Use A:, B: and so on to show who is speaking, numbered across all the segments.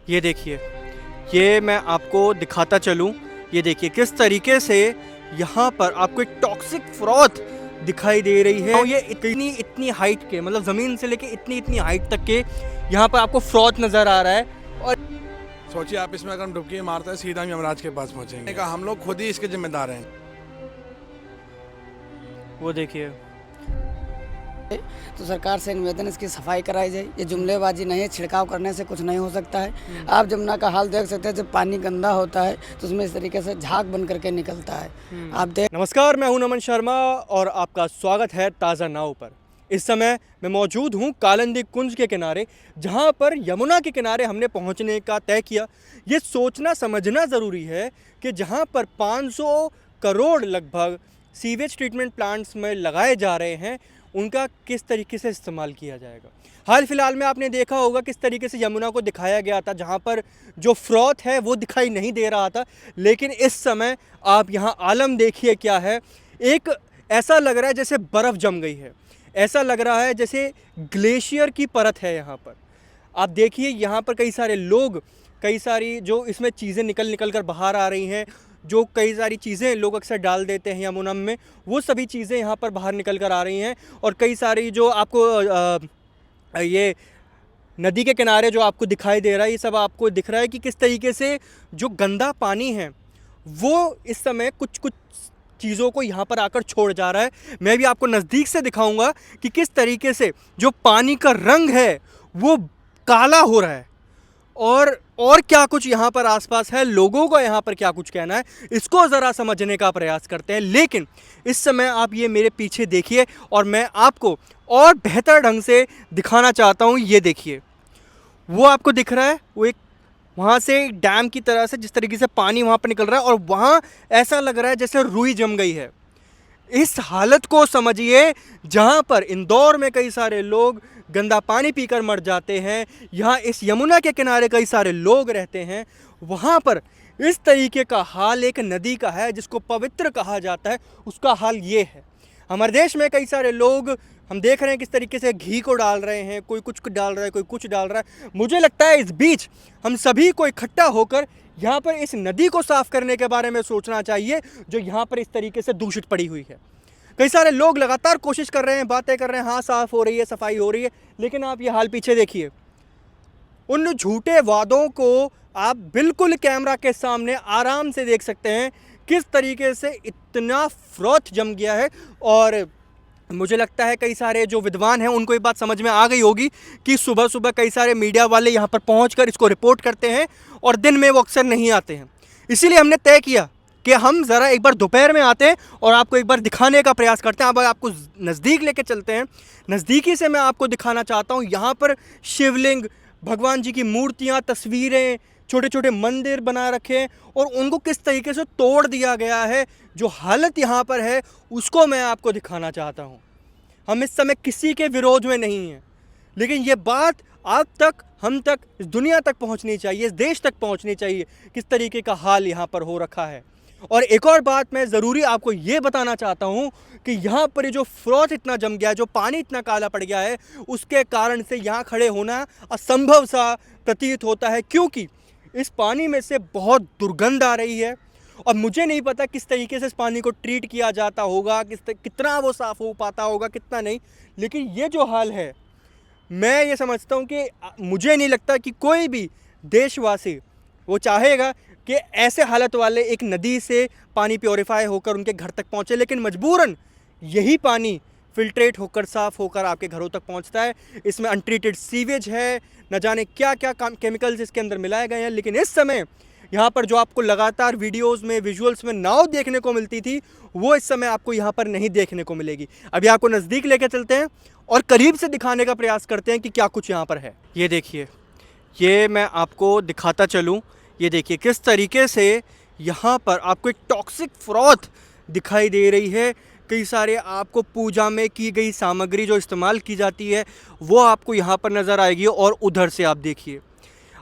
A: ये देखिए, ये मैं आपको दिखाता चलूँ। ये देखिए किस तरीके से यहाँ पर आपको एक टॉक्सिक फ्रॉथ दिखाई दे रही है। और ये इतनी इतनी हाइट के, मतलब ज़मीन से लेके इतनी इतनी हाइट तक के यहाँ पर आपको फ्रॉथ नज़र आ रहा है। और
B: सोचिए आप इसमें अगर हम डुबकी मारते हैं सीधा हम यमराज के पास पहुंचेंगे। कहा हम लोग खुद ही इसके जिम्मेदार हैं।
A: वो देखिए,
C: तो सरकार से निवेदन इसकी सफाई कराई जाए। ये जुमलेबाजी नहीं है, छिड़काव करने से कुछ नहीं हो सकता है। आप जमुना का हाल देख सकते हैं, जब पानी गंदा होता है तो उसमें इस तरीके से झाग बन करके निकलता है। आप देख
A: नमस्कार, मैं हूं नमन शर्मा और आपका स्वागत है ताज़ा नाव पर। इस समय मैं मौजूद हूं कालिंदी कुंज के किनारे, जहां पर यमुना के किनारे हमने पहुंचने का तय किया। ये सोचना समझना ज़रूरी है कि जहां पर 500 करोड़ लगभग सीवेज ट्रीटमेंट प्लांट्स में लगाए जा रहे हैं, उनका किस तरीके से इस्तेमाल किया जाएगा। हाल फिलहाल में आपने देखा होगा किस तरीके से यमुना को दिखाया गया था, जहां पर जो फ्रॉथ है वो दिखाई नहीं दे रहा था। लेकिन इस समय आप यहां आलम देखिए क्या है। एक ऐसा लग रहा है जैसे बर्फ़ जम गई है, ऐसा लग रहा है जैसे ग्लेशियर की परत है यहाँ पर। आप देखिए यहाँ पर कई सारे लोग, कई सारी जो इसमें चीज़ें निकल निकल कर बाहर आ रही हैं, जो कई सारी चीज़ें लोग अक्सर डाल देते हैं यमुना में, वो सभी चीज़ें यहाँ पर बाहर निकल कर आ रही हैं। और कई सारी जो आपको ये नदी के किनारे जो आपको दिखाई दे रहा है, ये सब आपको दिख रहा है कि किस तरीके से जो गंदा पानी है वो इस समय कुछ कुछ चीज़ों को यहाँ पर आकर छोड़ जा रहा है। मैं भी आपको नज़दीक से दिखाऊंगा कि किस तरीके से जो पानी का रंग है वो काला हो रहा है। और क्या कुछ यहाँ पर आसपास है, लोगों का यहाँ पर क्या कुछ कहना है, इसको ज़रा समझने का प्रयास करते हैं। लेकिन इस समय आप ये मेरे पीछे देखिए और मैं आपको और बेहतर ढंग से दिखाना चाहता हूँ। ये देखिए, वो आपको दिख रहा है, वो एक वहाँ से डैम की तरह से जिस तरीके से पानी वहाँ पर निकल रहा है, और वहाँ ऐसा लग रहा है जैसे रुई जम गई है। इस हालत को समझिए, जहाँ पर इंदौर में कई सारे लोग गंदा पानी पीकर मर जाते हैं, यहाँ इस यमुना के किनारे कई सारे लोग रहते हैं, वहाँ पर इस तरीके का हाल एक नदी का है जिसको पवित्र कहा जाता है, उसका हाल ये है। हमारे देश में कई सारे लोग, हम देख रहे हैं किस तरीके से घी को डाल रहे हैं, कोई कुछ डाल रहा है, कोई कुछ डाल रहा है। मुझे लगता है इस बीच हम सभी को इकट्ठा होकर यहाँ पर इस नदी को साफ़ करने के बारे में सोचना चाहिए, जो यहाँ पर इस तरीके से दूषित पड़ी हुई है। कई सारे लोग लगातार कोशिश कर रहे हैं, बातें कर रहे हैं, हाँ साफ़ हो रही है, सफाई हो रही है, लेकिन आप ये हाल पीछे देखिए। उन झूठे वादों को आप बिल्कुल कैमरा के सामने आराम से देख सकते हैं किस तरीके से इतना फ्रॉथ जम गया है। और मुझे लगता है कई सारे जो विद्वान हैं उनको ये बात समझ में आ गई होगी कि सुबह सुबह कई सारे मीडिया वाले यहाँ पर पहुँचकर इसको रिपोर्ट करते हैं और दिन में वो अक्सर नहीं आते हैं। इसीलिए हमने तय किया कि हम ज़रा एक बार दोपहर में आते हैं और आपको एक बार दिखाने का प्रयास करते हैं। अब आपको नज़दीक लेके चलते हैं। नज़दीकी से मैं आपको दिखाना चाहता हूँ, यहाँ पर शिवलिंग, भगवान जी की मूर्तियाँ, तस्वीरें, छोटे छोटे मंदिर बना रखे हैं और उनको किस तरीके से तोड़ दिया गया है। जो हालत यहाँ पर है उसको मैं आपको दिखाना चाहता हूँ। हम इस समय किसी के विरोध में नहीं हैं, लेकिन ये बात आप तक, हम तक, इस दुनिया तक पहुँचनी चाहिए, इस देश तक पहुँचनी चाहिए किस तरीके का हाल यहाँ पर हो रखा है। और एक और बात मैं ज़रूरी आपको ये बताना चाहता हूँ कि यहाँ पर ये जो फ्रॉथ इतना जम गया है, जो पानी इतना काला पड़ गया है, उसके कारण से यहाँ खड़े होना असंभव सा प्रतीत होता है, क्योंकि इस पानी में से बहुत दुर्गंध आ रही है। और मुझे नहीं पता किस तरीके से इस पानी को ट्रीट किया जाता होगा, कितना वो साफ़ हो पाता होगा, कितना नहीं। लेकिन ये जो हाल है, मैं ये समझता हूँ कि मुझे नहीं लगता कि कोई भी देशवासी वो चाहेगा कि ऐसे हालत वाले एक नदी से पानी प्योरीफाई होकर उनके घर तक पहुँचे। लेकिन मजबूरन यही पानी फिल्ट्रेट होकर, साफ़ होकर आपके घरों तक पहुँचता है। इसमें अनट्रीटेड सीवेज है, न जाने क्या क्या केमिकल्स इसके अंदर मिलाए गए हैं। लेकिन इस समय यहाँ पर जो आपको लगातार वीडियोस में, विजुअल्स में नाव देखने को मिलती थी, वो इस समय आपको यहाँ पर नहीं देखने को मिलेगी। अभी आपको नज़दीक लेकर चलते हैं और करीब से दिखाने का प्रयास करते हैं कि क्या कुछ यहाँ पर है। ये देखिए, ये मैं आपको दिखाता चलूँ। ये देखिए किस तरीके से यहाँ पर आपको एक टॉक्सिक फ्रॉथ दिखाई दे रही है। कई सारे आपको पूजा में की गई सामग्री जो इस्तेमाल की जाती है वो आपको यहाँ पर नज़र आएगी। और उधर से आप देखिए,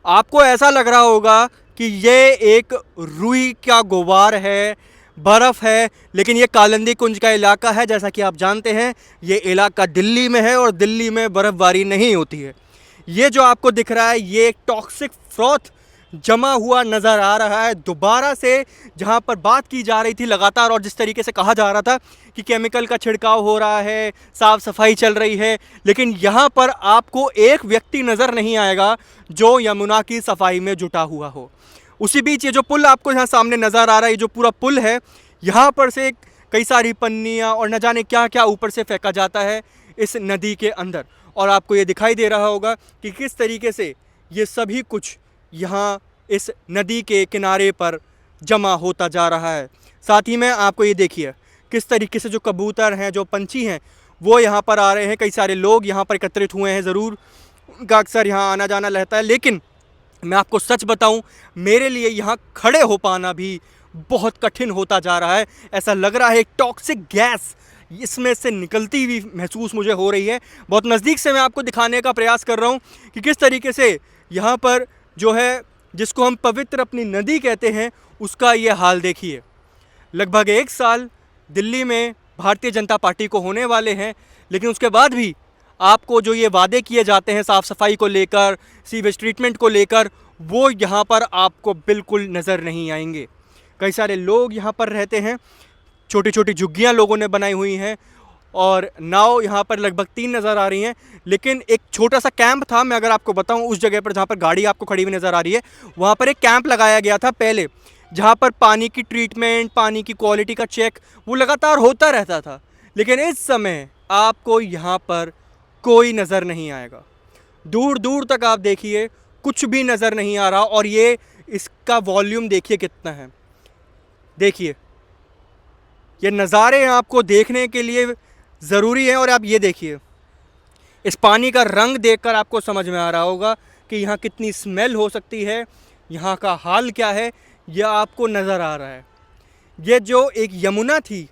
A: आपको ऐसा लग रहा होगा कि ये एक रुई का गुबार है, बर्फ़ है, लेकिन ये कालिंदी कुंज का इलाका है। जैसा कि आप जानते हैं, ये इलाका दिल्ली में है और दिल्ली में बर्फ़बारी नहीं होती है। ये जो आपको दिख रहा है ये एक टॉक्सिक फ्रॉथ जमा हुआ नज़र आ रहा है दोबारा से, जहाँ पर बात की जा रही थी लगातार और जिस तरीके से कहा जा रहा था कि केमिकल का छिड़काव हो रहा है, साफ़ सफाई चल रही है, लेकिन यहाँ पर आपको एक व्यक्ति नज़र नहीं आएगा जो यमुना की सफाई में जुटा हुआ हो। उसी बीच ये जो पुल आपको यहाँ सामने नज़र आ रहा है, ये जो पूरा पुल है, यहाँ पर से कई सारी पन्नियाँ और न जाने क्या क्या ऊपर से फेंका जाता है इस नदी के अंदर, और आपको ये दिखाई दे रहा होगा कि किस तरीके से ये सभी कुछ यहाँ इस नदी के किनारे पर जमा होता जा रहा है। साथ ही में आपको ये देखिए किस तरीके से जो कबूतर हैं, जो पंछी हैं, वो यहाँ पर आ रहे हैं। कई सारे लोग यहाँ पर एकत्रित हुए हैं, ज़रूर उनका अक्सर यहाँ आना जाना रहता है, लेकिन मैं आपको सच बताऊं, मेरे लिए यहाँ खड़े हो पाना भी बहुत कठिन होता जा रहा है। ऐसा लग रहा है एक टॉक्सिक गैस इसमें से निकलती हुई महसूस मुझे हो रही है। बहुत नज़दीक से मैं आपको दिखाने का प्रयास कर रहा हूँ कि किस तरीके से यहाँ पर जो है, जिसको हम पवित्र अपनी नदी कहते हैं, उसका ये हाल देखिए। लगभग 1 साल दिल्ली में भारतीय जनता पार्टी को होने वाले हैं, लेकिन उसके बाद भी आपको जो ये वादे किए जाते हैं साफ़ सफाई को लेकर, सीवेज ट्रीटमेंट को लेकर, वो यहाँ पर आपको बिल्कुल नज़र नहीं आएंगे। कई सारे लोग यहाँ पर रहते हैं, छोटी छोटी झुग्गियाँ लोगों ने बनाई हुई हैं और नाव यहाँ पर लगभग 3 नज़र आ रही हैं। लेकिन एक छोटा सा कैंप था, मैं अगर आपको बताऊँ, उस जगह पर जहाँ पर गाड़ी आपको खड़ी हुई नज़र आ रही है, वहाँ पर एक कैंप लगाया गया था पहले, जहाँ पर पानी की ट्रीटमेंट, पानी की क्वालिटी का चेक वो लगातार होता रहता था। लेकिन इस समय आपको यहाँ पर कोई नज़र नहीं आएगा। दूर दूर तक आप देखिए कुछ भी नज़र नहीं आ रहा, और ये इसका वॉल्यूम देखिए कितना है। देखिए ये नज़ारे आपको देखने के लिए ज़रूरी है, और आप ये देखिए इस पानी का रंग देखकर आपको समझ में आ रहा होगा कि यहाँ कितनी स्मेल हो सकती है, यहाँ का हाल क्या है, यह आपको नज़र आ रहा है। ये जो एक यमुना थी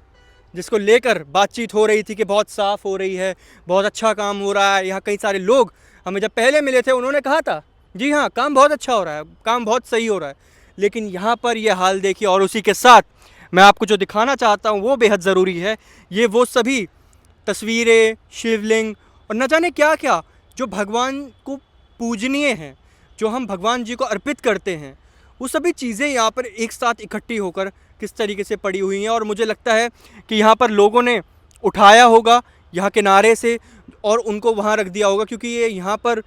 A: जिसको लेकर बातचीत हो रही थी कि बहुत साफ़ हो रही है, बहुत अच्छा काम हो रहा है, यहाँ कई सारे लोग हमें जब पहले मिले थे उन्होंने कहा था जी हाँ काम बहुत अच्छा हो रहा है, काम बहुत सही हो रहा है, लेकिन यहाँ पर ये हाल देखिए। और उसी के साथ मैं आपको जो दिखाना चाहता हूँ वो बेहद ज़रूरी है। ये वो सभी तस्वीरें, शिवलिंग और न जाने क्या क्या जो भगवान को पूजनीय हैं, जो हम भगवान जी को अर्पित करते हैं, वो सभी चीज़ें यहाँ पर एक साथ इकट्ठी होकर किस तरीके से पड़ी हुई हैं। और मुझे लगता है कि यहाँ पर लोगों ने उठाया होगा यहाँ किनारे से और उनको वहाँ रख दिया होगा, क्योंकि ये यहाँ पर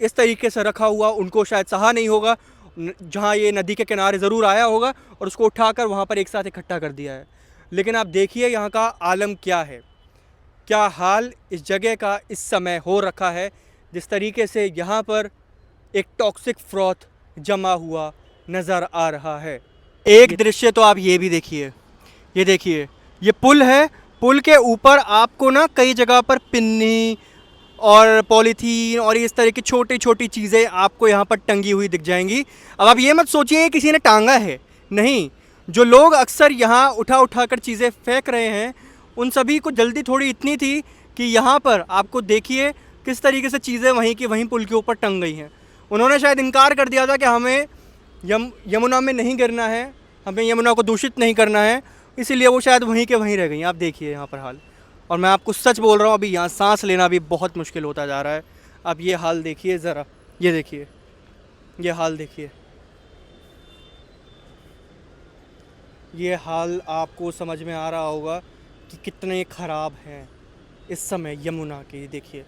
A: इस तरीके से रखा हुआ उनको शायद सहा नहीं होगा। जहाँ ये नदी के किनारे ज़रूर आया होगा और उसको उठाकर वहाँ पर एक साथ इकट्ठा कर दिया है। लेकिन आप देखिए यहाँ का आलम क्या है, क्या हाल इस जगह का इस समय हो रखा है, जिस तरीके से यहाँ पर एक टॉक्सिक फ्रॉथ जमा हुआ नज़र आ रहा है। एक दृश्य तो आप ये भी देखिए, ये देखिए ये पुल है, पुल के ऊपर आपको ना कई जगह पर पिन्नी और पॉलीथीन और इस तरह की छोटी छोटी चीज़ें आपको यहाँ पर टंगी हुई दिख जाएंगी। अब आप ये मत सोचिए किसी ने टांगा है, नहीं, जो लोग अक्सर यहाँ उठा उठा कर चीज़ें फेंक रहे हैं, उन सभी को जल्दी थोड़ी इतनी थी कि यहाँ पर आपको देखिए किस तरीके से चीज़ें वहीं की वहीं पुल के ऊपर टंग गई हैं। उन्होंने शायद इनकार कर दिया था कि हमें यमुना में नहीं गिरना है, हमें यमुना को दूषित नहीं करना है, इसीलिए वो शायद वहीं के वहीं रह गई। आप देखिए यहाँ पर हाल, और मैं आपको सच बोल रहा हूँ अभी यहाँ सांस लेना भी बहुत मुश्किल होता जा रहा है। आप ये हाल देखिए ज़रा, ये देखिए, ये हाल देखिए, ये हाल आपको समझ में आ रहा होगा कि कितने ख़राब हैं इस समय यमुना के। देखिए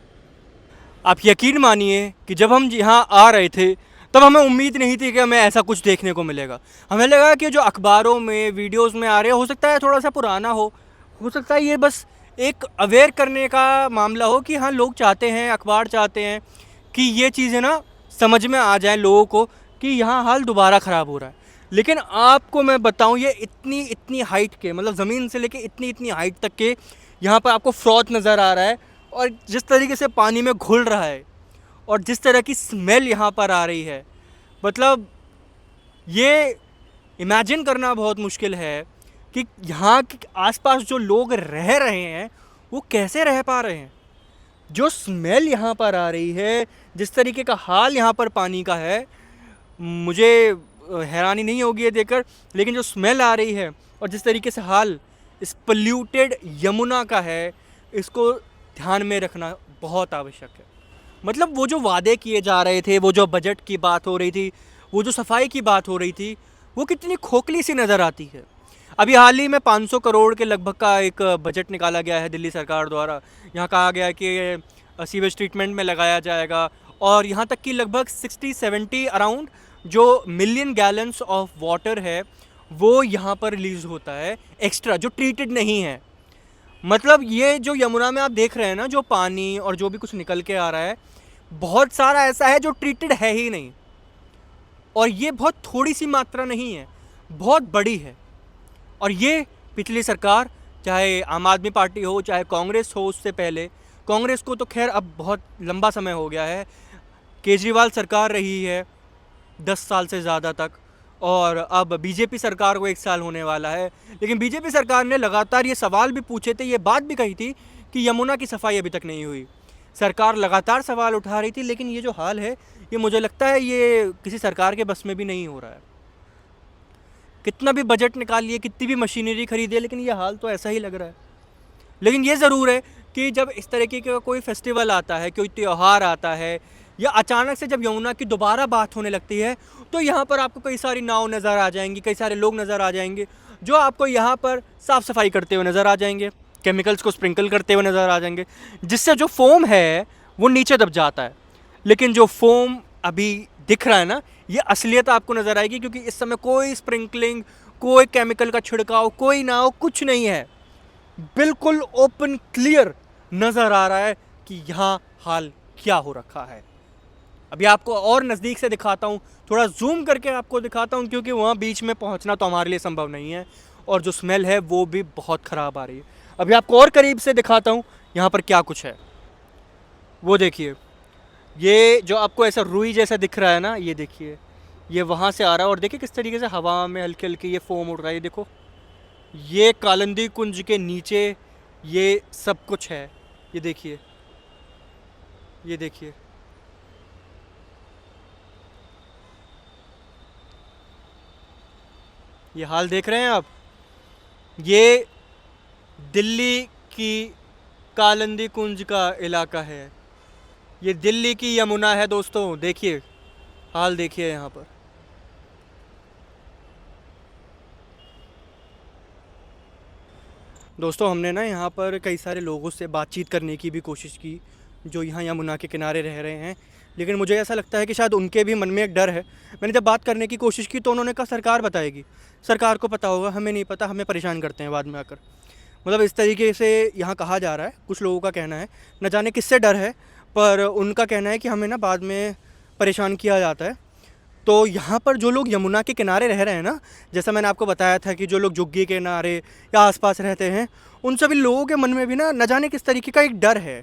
A: आप यकीन मानिए कि जब हम यहाँ आ रहे थे तब हमें उम्मीद नहीं थी कि हमें ऐसा कुछ देखने को मिलेगा। हमें लगा कि जो अखबारों में वीडियोस में आ रहे हो सकता है थोड़ा सा पुराना हो सकता है ये बस एक अवेयर करने का मामला हो कि हाँ लोग चाहते हैं, अखबार चाहते हैं कि ये चीज़ें ना समझ में आ जाए लोगों को कि यहाँ हाल दोबारा ख़राब हो रहा है। लेकिन आपको मैं बताऊँ ये इतनी हाइट के, मतलब ज़मीन से लेके इतनी हाइट तक के यहाँ पर आपको फ्रॉथ नज़र आ रहा है, और जिस तरीके से पानी में घुल रहा है और जिस तरह की स्मेल यहाँ पर आ रही है, मतलब ये इमेजिन करना बहुत मुश्किल है कि यहाँ के आसपास जो लोग रह रहे हैं वो कैसे रह पा रहे हैं। जो स्मेल यहाँ पर आ रही है, जिस तरीके का हाल यहाँ पर पानी का है, मुझे हैरानी नहीं होगी ये देखकर, लेकिन जो स्मेल आ रही है और जिस तरीके से हाल इस पोल्यूटेड यमुना का है, इसको ध्यान में रखना बहुत आवश्यक है। मतलब वो जो वादे किए जा रहे थे, वो जो बजट की बात हो रही थी, वो जो सफाई की बात हो रही थी, वो कितनी खोखली सी नज़र आती है। अभी हाल ही में 500 करोड़ के लगभग का एक बजट निकाला गया है दिल्ली सरकार द्वारा। यहाँ कहा गया है कि सीवेज ट्रीटमेंट में लगाया जाएगा, और यहाँ तक कि लगभग 60-70 अराउंड जो मिलियन गैलन्स ऑफ वाटर है वो यहाँ पर रिलीज़ होता है एक्स्ट्रा, जो ट्रीटेड नहीं है। मतलब ये जो यमुना में आप देख रहे हैं ना, जो पानी और जो भी कुछ निकल के आ रहा है, बहुत सारा ऐसा है जो ट्रीटेड है ही नहीं। और ये बहुत थोड़ी सी मात्रा नहीं है, बहुत बड़ी है। और ये पिछली सरकार, चाहे आम आदमी पार्टी हो चाहे कांग्रेस हो, उससे पहले, कांग्रेस को तो खैर अब बहुत लंबा समय हो गया है, केजरीवाल सरकार रही है 10 साल से ज़्यादा तक, और अब बीजेपी सरकार को 1 साल होने वाला है। लेकिन बीजेपी सरकार ने लगातार ये सवाल भी पूछे थे, ये बात भी कही थी कि यमुना की सफाई अभी तक नहीं हुई। सरकार लगातार सवाल उठा रही थी, लेकिन ये जो हाल है, ये मुझे लगता है ये किसी सरकार के बस में भी नहीं हो रहा है। कितना भी बजट निकालिए, कितनी भी मशीनरी खरीदिए, लेकिन ये हाल तो ऐसा ही लग रहा है। लेकिन ये ज़रूर है कि जब इस तरीके का कोई फेस्टिवल आता है, कोई त्यौहार आता है, या अचानक से जब यमुना की दोबारा बात होने लगती है, तो यहाँ पर आपको कई सारी नाव नज़र आ जाएंगी, कई सारे लोग नज़र आ जाएंगे, जो आपको यहाँ पर साफ़ सफाई करते हुए नज़र आ जाएंगे, केमिकल्स को स्प्रिंकल करते हुए नज़र आ जाएंगे, जिससे जो फोम है वो नीचे दब जाता है। लेकिन जो फोम अभी दिख रहा है ना, ये असलियत आपको नज़र आएगी, क्योंकि इस समय कोई स्प्रिंकलिंग, कोई केमिकल का छिड़काव, कोई नाव, कुछ नहीं है। बिल्कुल ओपन क्लियर नज़र आ रहा है कि यहाँ हाल क्या हो रखा है। अभी आपको और नज़दीक से दिखाता हूँ, थोड़ा जूम करके आपको दिखाता हूँ, क्योंकि वहाँ बीच में पहुँचना तो हमारे लिए संभव नहीं है, और जो स्मेल है वो भी बहुत ख़राब आ रही है। अभी आपको और करीब से दिखाता हूँ यहाँ पर क्या कुछ है। वो देखिए, ये जो आपको ऐसा रुई जैसा दिख रहा है ना, ये देखिए, ये वहाँ से आ रहा है, और देखिए किस तरीके से हवा में हल्के हल्के ये फोम उड़ रहा है। ये देखो, ये कालिंदी कुंज के नीचे ये सब कुछ है। ये देखिए, ये देखिए, ये हाल देख रहे हैं आप। ये दिल्ली की कालिंदी कुंज का इलाका है, ये दिल्ली की यमुना है दोस्तों। देखिए हाल, देखिए यहाँ पर। दोस्तों हमने ना यहाँ पर कई सारे लोगों से बातचीत करने की भी कोशिश की, जो यहाँ यमुना के किनारे रह रहे हैं, लेकिन मुझे ऐसा लगता है कि शायद उनके भी मन में एक डर है। मैंने जब बात करने की कोशिश की तो उन्होंने कहा सरकार बताएगी, सरकार को पता होगा, हमें नहीं पता, हमें परेशान करते हैं बाद में आकर। मतलब इस तरीके से यहाँ कहा जा रहा है, कुछ लोगों का कहना है, न जाने किससे डर है, पर उनका कहना है कि हमें ना बाद में परेशान किया जाता है। तो यहाँ पर जो लोग यमुना के किनारे रह रहे हैं ना, जैसा मैंने आपको बताया था कि जो लोग झुग्गी के किनारे या आसपास रहते हैं, उन सभी लोगों के मन में भी ना न जाने किस तरीके का एक डर है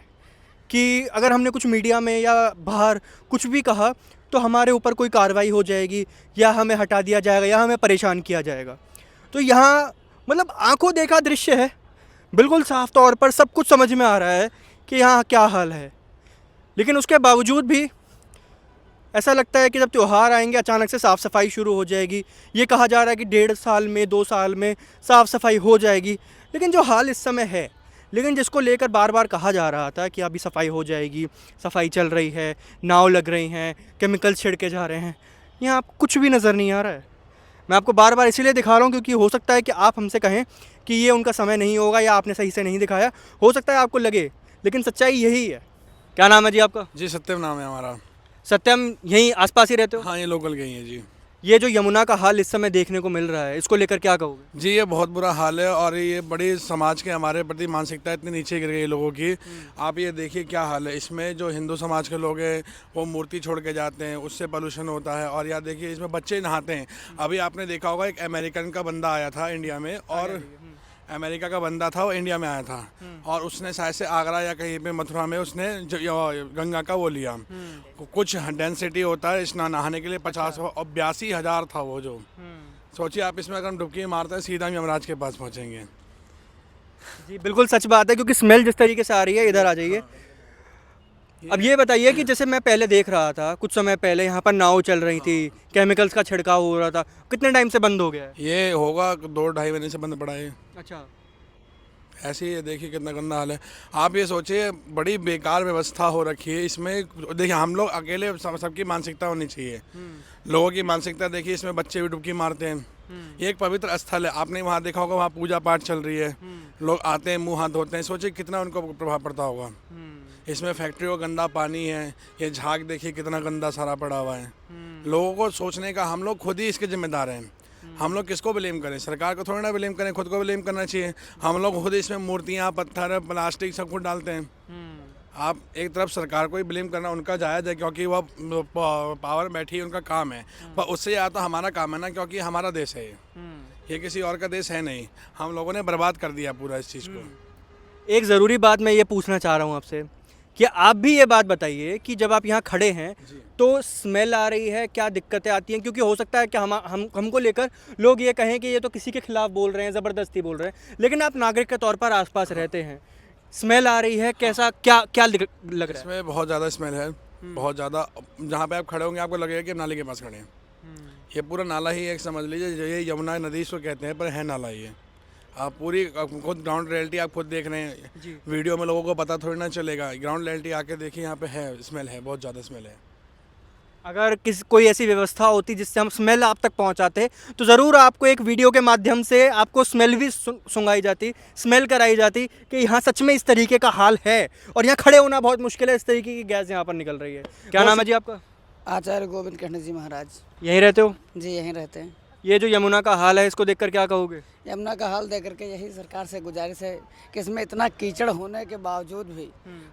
A: कि अगर हमने कुछ मीडिया में या बाहर कुछ भी कहा तो हमारे ऊपर कोई कार्रवाई हो जाएगी, या हमें हटा दिया जाएगा, या हमें परेशान किया जाएगा। तो यहाँ मतलब आंखों देखा दृश्य है, बिल्कुल साफ तौर पर सब कुछ समझ में आ रहा है कि यहाँ क्या हाल है। लेकिन उसके बावजूद भी ऐसा लगता है कि जब त्यौहार आएंगे अचानक से साफ़ सफाई शुरू हो जाएगी। ये कहा जा रहा है कि 1.5 साल में 2 साल में साफ़ सफाई हो जाएगी, लेकिन जो हाल इस समय है, लेकिन जिसको लेकर बार बार कहा जा रहा था कि अभी सफाई हो जाएगी, सफाई चल रही है, नाव लग रही हैं, केमिकल छिड़के जा रहे हैं, यहाँ आपको कुछ भी नज़र नहीं आ रहा है। मैं आपको बार बार इसीलिए दिखा रहा हूँ क्योंकि हो सकता है कि आप हमसे कहें कि ये उनका समय नहीं होगा या आपने सही से नहीं दिखाया, हो सकता है आपको लगे, लेकिन सच्चाई यही है। क्या नाम है जी आपका?
B: जी सत्यम नाम है हमारा।
A: सत्यम, यहीं आसपास ही रहते हो?
B: हाँ, ये लोकल गई है जी।
A: ये जो यमुना का हाल इस समय देखने को मिल रहा है, इसको लेकर क्या कहोगे?
B: जी ये बहुत बुरा हाल है, और ये बड़ी समाज के हमारे प्रति मानसिकता इतनी नीचे गिर गई लोगों की। आप ये देखिए क्या हाल है इसमें। जो हिंदू समाज के लोग हैं वो मूर्ति छोड़ के जाते हैं, उससे पोल्यूशन होता है। और यहाँ देखिए इसमें बच्चे नहाते हैं। अभी आपने देखा होगा एक अमेरिकन का बंदा आया था इंडिया में, और अमेरिका का बंदा था, वो इंडिया में आया था, और उसने शायद से आगरा या कहीं पे मथुरा में उसने गंगा का वो लिया। कुछ डेंसिटी होता है स्नान नहाने के लिए 50 और 82,000 था वो जो। सोचिए आप, इसमें अगर हम डुबकी मारते हैं सीधा हम यमराज के पास पहुंचेंगे।
A: जी बिल्कुल सच बात है, क्योंकि स्मेल जिस तरीके से आ रही है, इधर आ जाइए। अब ये बताइए कि जैसे मैं पहले देख रहा था, कुछ समय पहले यहाँ पर नाव चल रही थी, केमिकल्स का छिड़काव हो रहा था, कितने टाइम से बंद हो गया है?
B: ये होगा 2-2.5 महीने से बंद पड़ा है।
A: अच्छा।
B: ऐसे ही ये देखिए कितना गंदा हाल है। आप ये सोचिए बड़ी बेकार व्यवस्था हो रखी है इसमें। देखिए हम लोग अकेले सबकी मानसिकता होनी चाहिए। लोगों की मानसिकता देखिए, इसमें बच्चे भी डुबकी मारते हैं। ये एक पवित्र स्थल है, आपने वहाँ देखा होगा, वहाँ पूजा पाठ चल रही है, लोग आते हैं मुंह हाथ धोते हैं। सोचिए कितना उनको प्रभाव पड़ता होगा। इसमें फैक्ट्री का गंदा पानी है, ये झाग देखिए कितना गंदा सारा पड़ा हुआ है। लोगों को सोचने का, हम लोग खुद ही इसके जिम्मेदार हैं। हम लोग किसको ब्लेम करें? सरकार को थोड़ी ना ब्लेम करें, खुद को ब्लेम करना चाहिए। हम लोग खुद इसमें मूर्तियाँ, पत्थर, प्लास्टिक सब कुछ डालते हैं। आप एक तरफ सरकार को ही ब्लेम करना उनका जायज़ है, क्योंकि वह पावर बैठी है, उनका काम है। पर उससे ज़्यादा तो हमारा काम है ना, क्योंकि हमारा देश है ये किसी और का देश है नहीं। हम लोगों ने बर्बाद कर दिया पूरा इस चीज़ को।
A: एक ज़रूरी बात मैं ये पूछना चाह रहा हूँ आपसे कि आप भी ये बात बताइए कि जब आप यहाँ खड़े हैं तो स्मेल आ रही है, क्या दिक्कतें आती हैं? क्योंकि हो सकता है कि हमको लेकर लोग ये कहें कि ये तो किसी के खिलाफ बोल रहे हैं, ज़बरदस्ती बोल रहे हैं, लेकिन आप नागरिक के तौर पर आसपास रहते हैं, स्मेल आ रही है, कैसा क्या लग रहा है?
B: इसमें बहुत ज़्यादा स्मेल है, बहुत ज़्यादा। जहाँ पे आप खड़े होंगे आपको लगेगा कि नाले के पास खड़े हैं। ये पूरा नाला ही एक समझ लीजिए, ये यमुना नदी इसको कहते हैं, पर है नाला ये। आप पूरी खुद ग्राउंड रियलिटी आप खुद देख रहे हैं। वीडियो में लोगों को पता थोड़ी ना चलेगा, ग्राउंड रियलिटी आके देखिए, यहाँ पे है स्मेल, है बहुत ज़्यादा स्मेल है।
A: अगर कोई ऐसी व्यवस्था होती जिससे हम स्मेल आप तक पहुंचाते तो ज़रूर आपको एक वीडियो के माध्यम से आपको स्मेल भी सुंगाई जाती, स्मेल कराई जाती कि यहाँ सच में इस तरीके का हाल है और यहाँ खड़े होना बहुत मुश्किल है, इस तरीके की गैस यहाँ पर निकल रही है। क्या नाम है जी आपका?
C: आचार्य गोविंद कृष्ण जी महाराज।
A: यहीं रहते हो?
C: जी यहीं रहते हैं।
A: ये जो यमुना का हाल है इसको देखकर क्या कहोगे?
C: यमुना का हाल देख करके यही सरकार से गुजारिश है कि इसमें इतना कीचड़ होने के बावजूद भी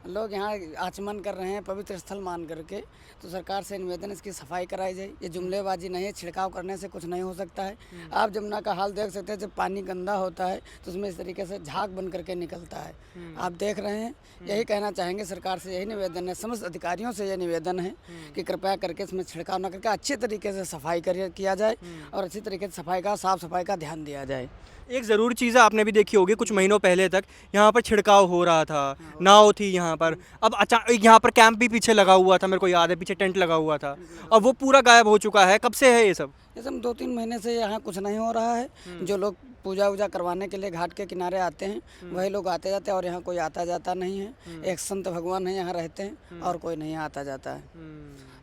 C: लोग यहाँ आचमन कर रहे हैं पवित्र स्थल मान करके, तो सरकार से निवेदन इसकी सफाई कराई जाए। ये जुमलेबाजी नहीं है, छिड़काव करने से कुछ नहीं हो सकता है। आप यमुना का हाल देख सकते हैं, जब पानी गंदा होता है तो उसमें इस तरीके से झाग बन करके निकलता है, आप देख रहे हैं। यही कहना चाहेंगे सरकार से, यही निवेदन है, समस्त अधिकारियों से यह निवेदन है कि कृपया करके इसमें छिड़काव न करके अच्छे तरीके से सफाई किया जाए और अच्छी तरीके से साफ सफाई का ध्यान दिया जाए।
A: एक ज़रूरी चीज़ आपने भी देखी होगी, कुछ महीनों पहले तक यहाँ पर छिड़काव हो रहा था, नाव थी यहाँ पर, अब अचानक यहाँ पर कैंप भी पीछे लगा हुआ था, मेरे को याद है, पीछे टेंट लगा हुआ था, अब वो पूरा गायब हो चुका है। कब से है ये सब?
C: 2-3 महीने से यहाँ कुछ नहीं हो रहा है। जो लोग पूजा वूजा करवाने के लिए घाट के किनारे आते हैं वही लोग आते जाते हैं, और यहाँ कोई आता जाता नहीं है। एक संत भगवान है यहाँ रहते हैं और कोई नहीं आता जाता है।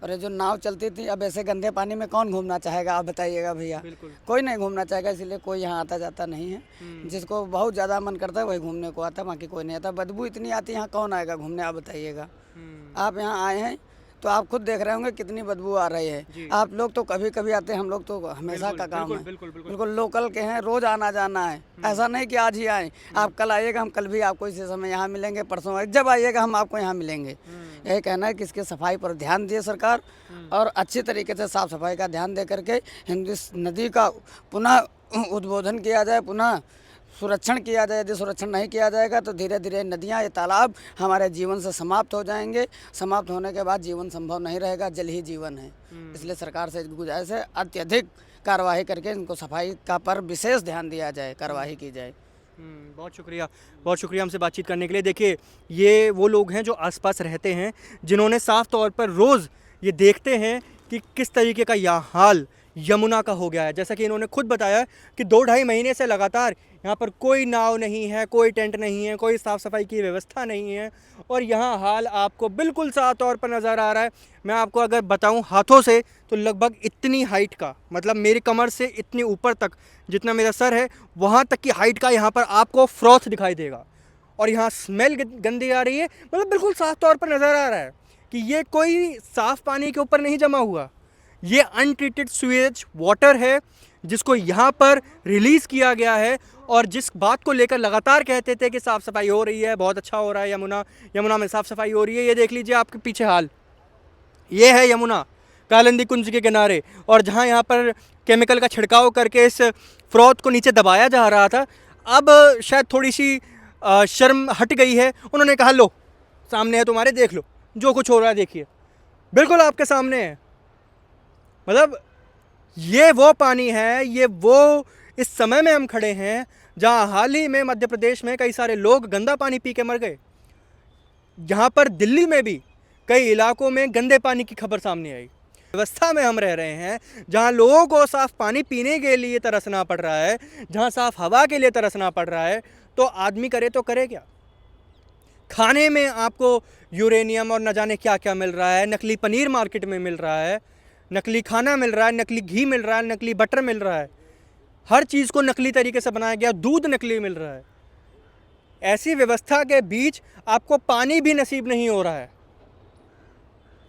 C: और ये जो नाव चलती थी, अब ऐसे गंदे पानी में कौन घूमना चाहेगा, आप बताइएगा भैया? कोई नहीं घूमना चाहेगा, इसलिए कोई यहाँ आता जाता नहीं है। जिसको बहुत ज़्यादा मन करता है वही घूमने को आता है, बाकी कोई नहीं आता। बदबू इतनी आती है, यहाँ कौन आएगा घूमने, आप बताइएगा? आप यहाँ आए हैं तो आप खुद देख रहे होंगे कितनी बदबू आ रही है। आप लोग तो कभी कभी आते हैं, हम लोग तो हमेशा का काम है। बिल्कुल लोकल के हैं, रोज आना जाना है, ऐसा नहीं कि आज ही आए। आप कल आइएगा, हम कल भी आपको इसी समय यहाँ मिलेंगे, परसों जब आइएगा हम आपको यहाँ मिलेंगे। यही कहना है कि इसकी सफाई पर ध्यान दिए सरकार, और अच्छी तरीके से साफ सफाई का ध्यान दे करके हिंदू नदी का पुनः उद्बोधन किया जाए, पुनः सुरक्षण किया जाए। यदि सुरक्षण नहीं किया जाएगा तो धीरे धीरे नदियाँ, ये तालाब हमारे जीवन से समाप्त हो जाएंगे। समाप्त होने के बाद जीवन संभव नहीं रहेगा, जल ही जीवन है। इसलिए सरकार से गुजारिश है, अत्यधिक कार्रवाई करके इनको सफाई का पर विशेष ध्यान दिया जाए, कार्रवाई की जाए।
A: बहुत शुक्रिया हमसे बातचीत करने के लिए। देखिए, ये वो लोग हैं जो आसपास रहते हैं, जिन्होंने साफ तौर पर रोज़ ये देखते हैं कि किस तरीके का यह हाल यमुना का हो गया है। जैसा कि इन्होंने खुद बताया कि 2-2.5 महीने से लगातार यहाँ पर कोई नाव नहीं है, कोई टेंट नहीं है, कोई साफ़ सफाई की व्यवस्था नहीं है, और यहाँ हाल आपको बिल्कुल साफ तौर पर नज़र आ रहा है। मैं आपको अगर बताऊँ हाथों से तो लगभग इतनी हाइट का, मतलब मेरी कमर से इतनी ऊपर तक जितना मेरा सर है वहाँ तक की हाइट का यहाँ पर आपको फ्रॉथ दिखाई देगा, और यहाँ स्मेल गंदी आ रही है। मतलब बिल्कुल साफ तौर पर नज़र आ रहा है कि ये कोई साफ़ पानी के ऊपर नहीं जमा हुआ, ये अनट्रीटेड सीवेज वाटर है जिसको यहाँ पर रिलीज़ किया गया है। और जिस बात को लेकर लगातार कहते थे कि साफ़ सफाई हो रही है, बहुत अच्छा हो रहा है, यमुना में साफ़ सफाई हो रही है, ये देख लीजिए आपके पीछे हाल। ये है यमुना कालिंदी कुंज के किनारे, और जहाँ यहाँ पर केमिकल का छिड़काव करके इस फ्रॉथ को नीचे दबाया जा रहा था, अब शायद थोड़ी सी शर्म हट गई है। उन्होंने कहा लो सामने है तुम्हारे, देख लो जो कुछ हो रहा है, देखिए बिल्कुल आपके सामने है। मतलब ये वो पानी है, ये वो इस समय में हम खड़े हैं जहाँ हाल ही में मध्य प्रदेश में कई सारे लोग गंदा पानी पी के मर गए। यहाँ पर दिल्ली में भी कई इलाकों में गंदे पानी की खबर सामने आई। व्यवस्था में हम रह रहे हैं जहाँ लोगों को साफ़ पानी पीने के लिए तरसना पड़ रहा है, जहाँ साफ़ हवा के लिए तरसना पड़ रहा है, तो आदमी करे तो करे क्या। खाने में आपको यूरेनियम और न जाने क्या क्या मिल रहा है, नकली पनीर मार्केट में मिल रहा है, नकली खाना मिल रहा है, नकली घी मिल रहा है, नकली बटर मिल रहा है, हर चीज़ को नकली तरीके से बनाया गया, दूध नकली मिल रहा है। ऐसी व्यवस्था के बीच आपको पानी भी नसीब नहीं हो रहा है।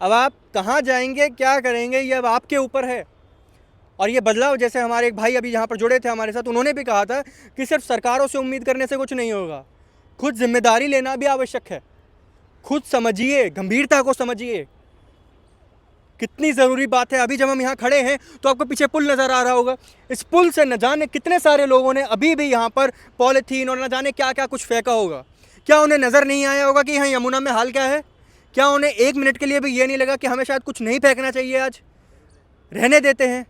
A: अब आप कहाँ जाएंगे, क्या करेंगे, ये अब आपके ऊपर है। और ये बदलाव, जैसे हमारे एक भाई अभी यहाँ पर जुड़े थे हमारे साथ, उन्होंने भी कहा था कि सिर्फ सरकारों से उम्मीद करने से कुछ नहीं होगा, खुद जिम्मेदारी लेना भी आवश्यक है। खुद समझिए, गंभीरता को समझिए, कितनी ज़रूरी बात है। अभी जब हम यहाँ खड़े हैं तो आपको पीछे पुल नज़र आ रहा होगा, इस पुल से न जाने कितने सारे लोगों ने अभी भी यहाँ पर पॉलीथीन और न जाने क्या क्या कुछ फेंका होगा। क्या उन्हें नज़र नहीं आया होगा कि यहाँ यमुना में हाल क्या है? क्या उन्हें एक मिनट के लिए भी ये नहीं लगा कि हमें शायद कुछ नहीं फेंकना चाहिए, आज रहने देते हैं?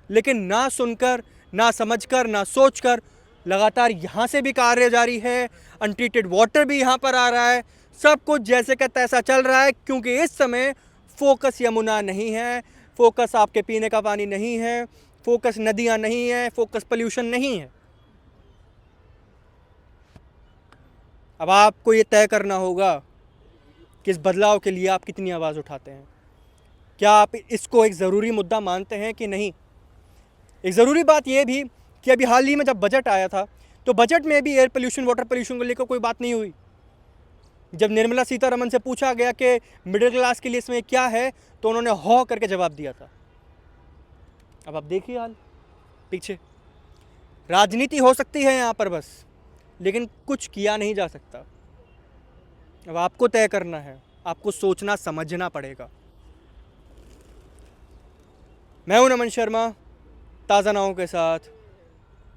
A: लेकिन ना सुनकर, ना समझकर, ना सोचकर लगातार यहाँ से भी कार्य जारी है, अनट्रीटेड वाटर भी यहाँ पर आ रहा है, सब कुछ जैसे का तैसा चल रहा है। क्योंकि इस समय फोकस यमुना नहीं है, फोकस आपके पीने का पानी नहीं है, फोकस नदियाँ नहीं है, फोकस पोल्यूशन नहीं है। अब आपको ये तय करना होगा कि इस बदलाव के लिए आप कितनी आवाज़ उठाते हैं। क्या आप इसको एक ज़रूरी मुद्दा मानते हैं कि नहीं? एक ज़रूरी बात यह भी कि अभी हाल ही में जब बजट आया था तो बजट में भी एयर पोल्यूशन, वाटर पोल्यूशन को लेकर कोई बात नहीं हुई। जब निर्मला सीतारमण से पूछा गया कि मिडिल क्लास के लिए इसमें क्या है, तो उन्होंने हौ करके जवाब दिया था। अब आप देखिए हाल पीछे। राजनीति हो सकती है यहाँ पर बस, लेकिन कुछ किया नहीं जा सकता। अब आपको तय करना है, आपको सोचना समझना पड़ेगा। मैं हूं नमन शर्मा, ताज़ा नावों के साथ।